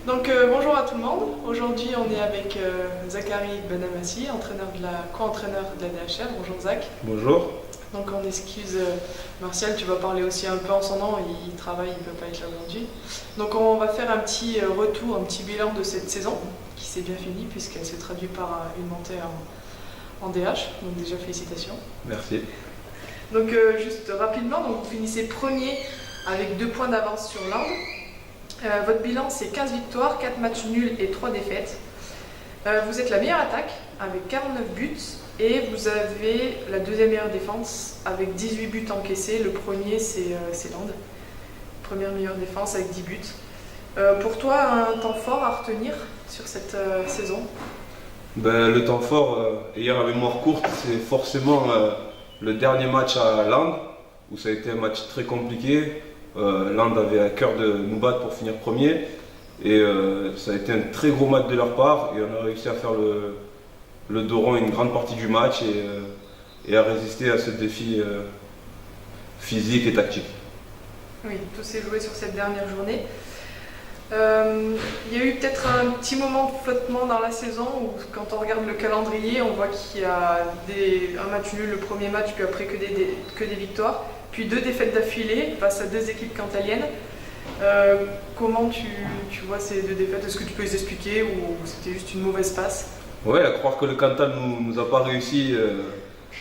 Bonjour à tout le monde. Aujourd'hui on est avec Zachary Benamassi, co-entraîneur de la DHR. Bonjour Zach. Bonjour. Donc on excuse Martial, tu vas parler aussi un peu en son nom, il travaille, il ne peut pas être là aujourd'hui. Donc on va faire un petit retour, un petit bilan de cette saison qui s'est bien finie puisqu'elle se traduit par une montée en DH. Donc déjà félicitations. Merci. Donc juste rapidement, donc vous finissez premier avec 2 points d'avance sur l'Inde. Votre bilan c'est 15 victoires, 4 matchs nuls et 3 défaites. Vous êtes la meilleure attaque avec 49 buts et vous avez la deuxième meilleure défense avec 18 buts encaissés. Le premier c'est l'Inde. Première meilleure défense avec 10 buts. Pour toi, un temps fort à retenir sur cette saison? Le temps fort, ayant la mémoire courte, c'est forcément le dernier match à l'Inde, où ça a été un match très compliqué. L'Inde avait à cœur de nous battre pour finir premier. Et ça a été un très gros match de leur part. Et on a réussi à faire le dos rond une grande partie du match et à résister à ce défi physique et tactique. Oui, tout s'est joué sur cette dernière journée. Il y a eu peut-être un petit moment de flottement dans la saison où quand on regarde le calendrier, on voit qu'il y a un match nul le premier match, puis après que des victoires, puis 2 défaites d'affilée face à 2 équipes cantaliennes. Comment tu vois ces 2 défaites? Est-ce que tu peux les expliquer ou c'était juste une mauvaise passe? Ouais, à croire que le Cantal nous a pas réussi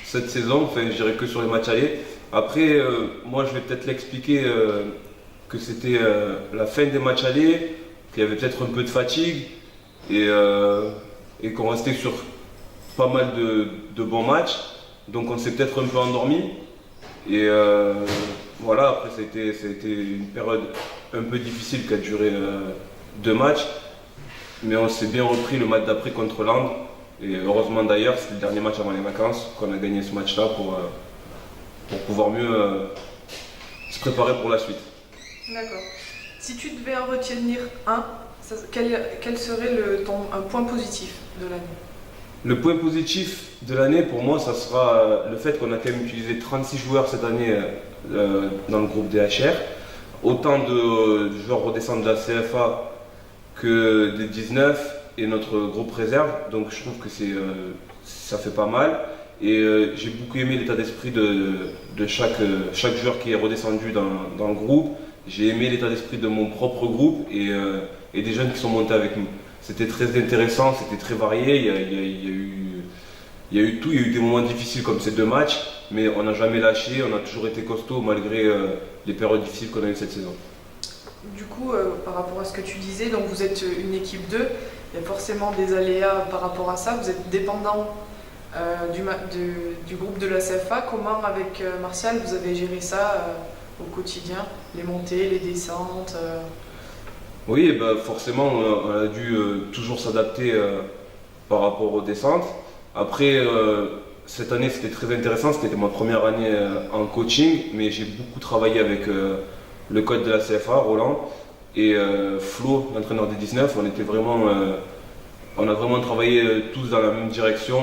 cette saison, enfin je dirais que sur les matchs allés. Après, moi je vais peut-être l'expliquer que c'était la fin des matchs allés, qu'il y avait peut-être un peu de fatigue et qu'on restait sur pas mal de bons matchs. Donc on s'est peut-être un peu endormi. Et voilà, après ça a été une période un peu difficile qui a duré 2 matchs. Mais on s'est bien repris le match d'après contre l'Inde. Et heureusement d'ailleurs, c'est le dernier match avant les vacances qu'on a gagné ce match-là pour pouvoir mieux se préparer pour la suite. D'accord. Si tu devais en retenir un, quel serait un point positif de l'année? Le point positif de l'année pour moi, ça sera le fait qu'on a quand même utilisé 36 joueurs cette année dans le groupe DHR. Autant de joueurs redescendants de la CFA que des 19 et notre groupe réserve. Donc je trouve que ça fait pas mal. Et j'ai beaucoup aimé l'état d'esprit de chaque joueur qui est redescendu dans le groupe. J'ai aimé l'état d'esprit de mon propre groupe et des jeunes qui sont montés avec nous. C'était très intéressant, c'était très varié. Il y a eu tout, il y a eu des moments difficiles comme ces 2 matchs, mais on n'a jamais lâché, on a toujours été costaud malgré les périodes difficiles qu'on a eues cette saison. Du coup, par rapport à ce que tu disais, donc vous êtes une équipe 2, il y a forcément des aléas par rapport à ça, vous êtes dépendant du groupe de la CFA. Comment avec Martial vous avez géré ça au quotidien, les montées, les descentes Oui, forcément on a dû toujours s'adapter par rapport aux descentes. Après, cette année c'était très intéressant, c'était ma première année en coaching, mais j'ai beaucoup travaillé avec le coach de la CFA, Roland, et Flo, l'entraîneur des 19. On a vraiment travaillé tous dans la même direction.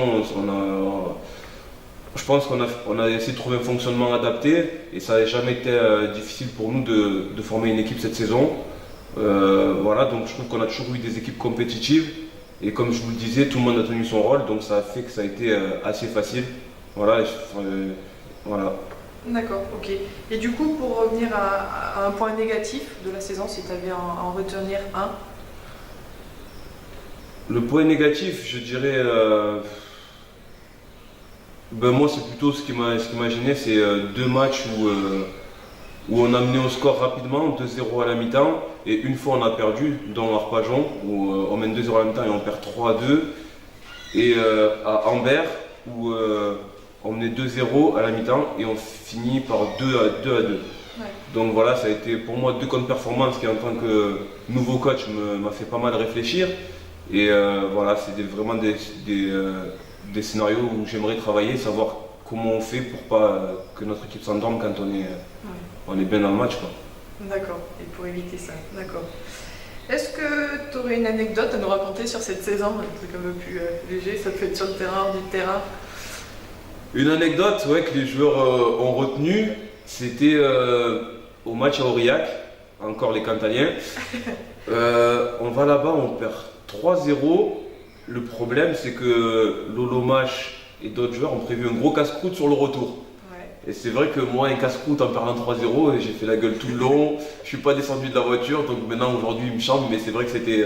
Je pense qu'on a essayé de trouver un fonctionnement adapté et ça n'a jamais été difficile pour nous de former une équipe cette saison. Voilà, donc je trouve qu'on a toujours eu des équipes compétitives et comme je vous le disais, tout le monde a tenu son rôle, donc ça a fait que ça a été assez facile. Voilà. Voilà. D'accord, ok. Et du coup, pour revenir à un point négatif de la saison, si tu avais à en retenir un? Le point négatif, je dirais, moi c'est plutôt ce qui m'a gêné, c'est 2 matchs où on a mené au score rapidement, 2-0 à la mi-temps, et une fois on a perdu, dont Arpajon, où on mène 2-0 à la mi-temps et on perd 3-2, et à Ambert, où on menait 2-0 à la mi-temps et on finit par 2-2. Ouais. Donc voilà, ça a été pour moi 2 contre-performances qui en tant que nouveau coach m'a fait pas mal réfléchir. Et voilà, c'est vraiment des scénarios où j'aimerais travailler, savoir comment on fait pour pas que notre équipe s'endorme quand on est bien dans le match, quoi. D'accord, et pour éviter ça, d'accord. Est-ce que tu aurais une anecdote à nous raconter sur cette saison, un truc un peu plus léger, ça peut être sur le terrain, hors du terrain? Une anecdote que les joueurs ont retenu, c'était au match à Aurillac, encore les Cantaliens. On va là-bas, on perd 3-0. Le problème, c'est que Lolo Mash et d'autres joueurs ont prévu un gros casse-croûte sur le retour. Ouais. Et c'est vrai que moi, un casse-croûte en perdant 3-0, j'ai fait la gueule tout le long. Je suis pas descendu de la voiture, donc maintenant, aujourd'hui, il me chante, mais c'est vrai que c'était.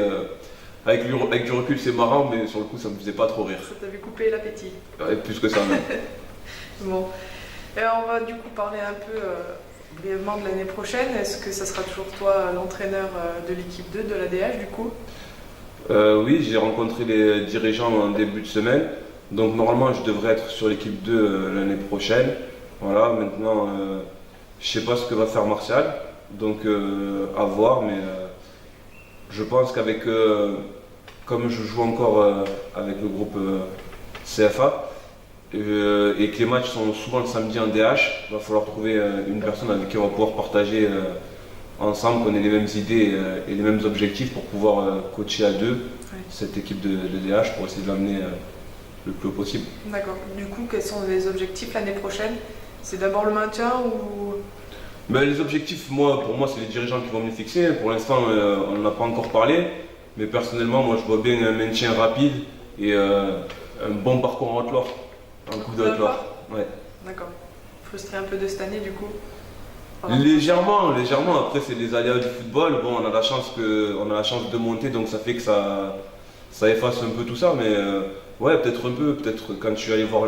Avec du recul, c'est marrant, mais sur le coup, ça me faisait pas trop rire. Ça t'avait coupé l'appétit. Ouais, plus que ça, même. Bon. Et on va du coup parler un peu brièvement de l'année prochaine. Est-ce que ça sera toujours toi l'entraîneur de l'équipe 2 de l'ADH du coup? Oui, j'ai rencontré les dirigeants en début de semaine. Donc normalement, je devrais être sur l'équipe 2 l'année prochaine. Voilà, maintenant, je sais pas ce que va faire Martial. Donc à voir, mais je pense qu'avec, comme je joue encore avec le groupe CFA, et que les matchs sont souvent le samedi en DH, il va falloir trouver une personne avec qui on va pouvoir partager ensemble, qu'on ait les mêmes idées et les mêmes objectifs pour pouvoir coacher à deux cette équipe de DH pour essayer de l'amener le plus haut possible. D'accord. Du coup, quels sont les objectifs l'année prochaine? C'est d'abord le maintien ou... Mais les objectifs, pour moi, c'est les dirigeants qui vont me les fixer. Pour l'instant, on n'en a pas encore parlé, mais personnellement, moi, je vois bien un maintien rapide et un bon parcours en Haute-Loire, en Coupe de Haute-Loire. Ouais. D'accord. Frustré un peu de cette année du coup? Légèrement. Après, c'est les aléas du football. Bon, on a la chance de monter, donc ça fait que ça efface un peu tout ça. Mais ouais, peut-être un peu. Peut-être quand je suis allé voir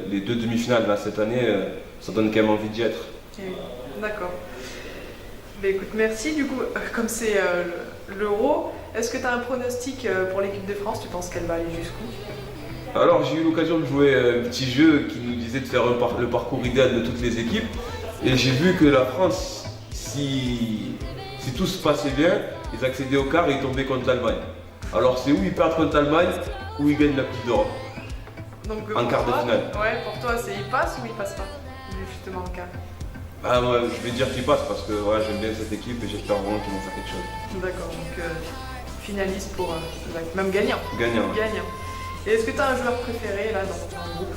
les deux demi-finales là, cette année, ça donne quand même envie d'y être. Oui. D'accord. Ben, écoute, merci. Du coup, comme c'est l'Euro, est-ce que tu as un pronostic pour l'équipe de France? Tu penses qu'elle va aller jusqu'où? Alors, j'ai eu l'occasion de jouer un petit jeu qui nous disait de faire le parcours idéal de toutes les équipes. Et j'ai vu que la France, si tout se passait bien, ils accédaient au quart et ils tombaient contre l'Allemagne. Alors c'est où ils perdent contre l'Allemagne, ou ils gagnent la Coupe d'Europe. Donc, en quart de finale. Ouais, pour toi, c'est ils passent ou ils passent pas? Justement, en quart. Ah, moi, je vais dire qu'ils passent parce que voilà, j'aime bien cette équipe et j'espère vraiment qu'ils vont faire quelque chose. D'accord, donc finaliste pour même gagnant. Gagnant. Gagnant. Et est-ce que tu as un joueur préféré là dans ton groupe?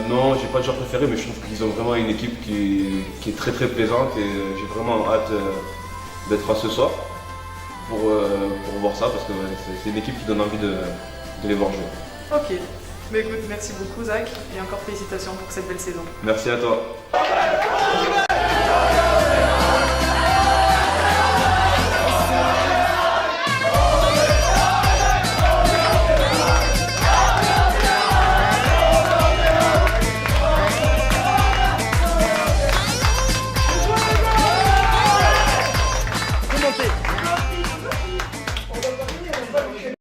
Non, j'ai pas de joueur préféré, mais je trouve qu'ils ont vraiment une équipe qui est très très plaisante et j'ai vraiment hâte d'être à ce soir pour voir ça parce que c'est une équipe qui donne envie de les voir jouer. Ok, mais écoute, merci beaucoup Zach et encore félicitations pour cette belle saison. Merci à toi.